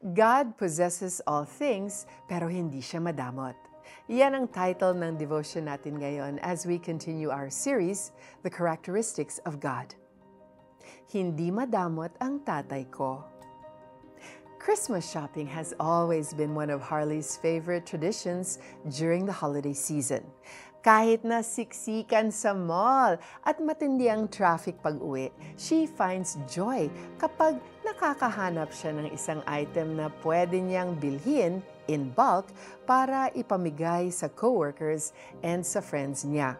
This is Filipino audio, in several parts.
God possesses all things, pero hindi siya madamot. Yan ang title ng devotion natin ngayon as we continue our series, The Characteristics of God. Hindi madamot ang tatay ko. Christmas shopping has always been one of Harley's favorite traditions during the holiday season. Kahit na siksikan sa mall at matindi ang traffic pag-uwi, she finds joy kapag nakakahanap siya ng isang item na pwede niyang bilhin in bulk para ipamigay sa coworkers and sa friends niya.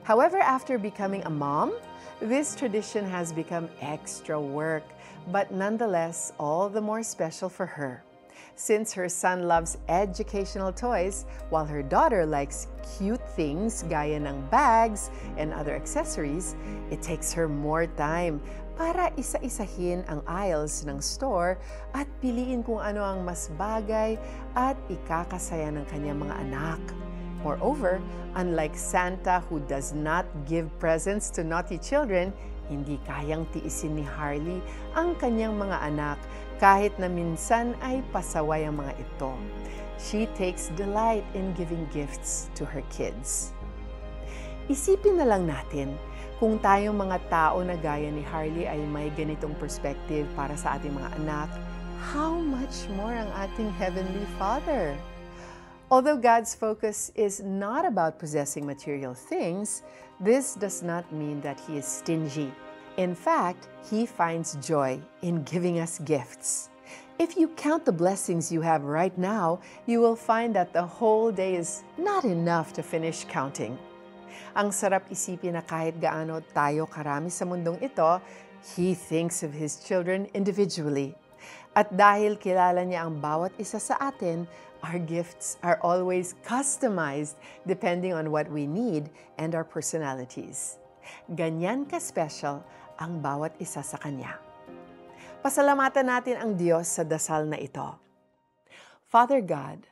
However, after becoming a mom, this tradition has become extra work, but nonetheless all the more special for her. Since her son loves educational toys, while her daughter likes cute things gaya ng bags and other accessories, it takes her more time para isa-isahin ang aisles ng store at piliin kung ano ang mas bagay at ikakasaya ng kanyang mga anak. Moreover, unlike Santa who does not give presents to naughty children, hindi kayang tiisin ni Harley ang kanyang mga anak kahit na minsan ay pasaway ang mga ito. She takes delight in giving gifts to her kids. Isipin na lang natin, kung tayong mga tao na gaya ni Harley ay may ganitong perspective para sa ating mga anak, how much more ang ating Heavenly Father? Although God's focus is not about possessing material things, this does not mean that He is stingy. In fact, He finds joy in giving us gifts. If you count the blessings you have right now, you will find that the whole day is not enough to finish counting. Ang sarap isipin na kahit gaano tayo karami sa mundong ito, He thinks of His children individually. At dahil kilala niya ang bawat isa sa atin, our gifts are always customized depending on what we need and our personalities. Ganyan ka-special ang bawat isa sa Kanya. Pasalamatan natin ang Diyos sa dasal na ito. Father God,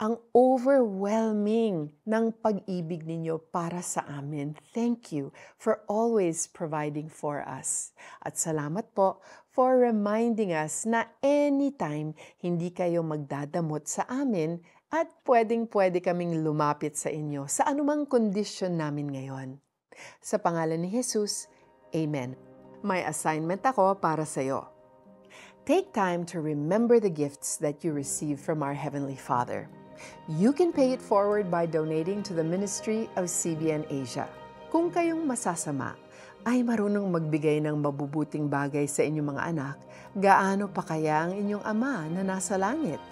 ang overwhelming ng pag-ibig ninyo para sa amin. Thank you for always providing for us. At salamat po for reminding us na anytime hindi kayo magdadamot sa amin at pwedeng-pwede kaming lumapit sa inyo sa anumang kondisyon namin ngayon. Sa pangalan ni Jesus, Amen. May assignment ako para sa iyo. Take time to remember the gifts that you receive from our Heavenly Father. You can pay it forward by donating to the ministry of CBN Asia. Kung kayong masasama, ay marunong magbigay ng mabubuting bagay sa inyong mga anak, gaano pa kaya ang inyong Ama na nasa langit?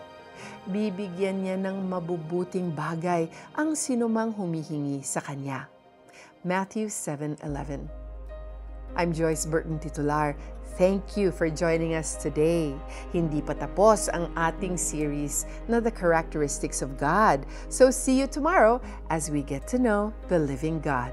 Bibigyan niya ng mabubuting bagay ang sinumang humihingi sa Kanya. Matthew 7:11. I'm Joyce Burton Titular. Thank you for joining us today. Hindi pa tapos ang ating series na The Characteristics of God. So see you tomorrow as we get to know the living God.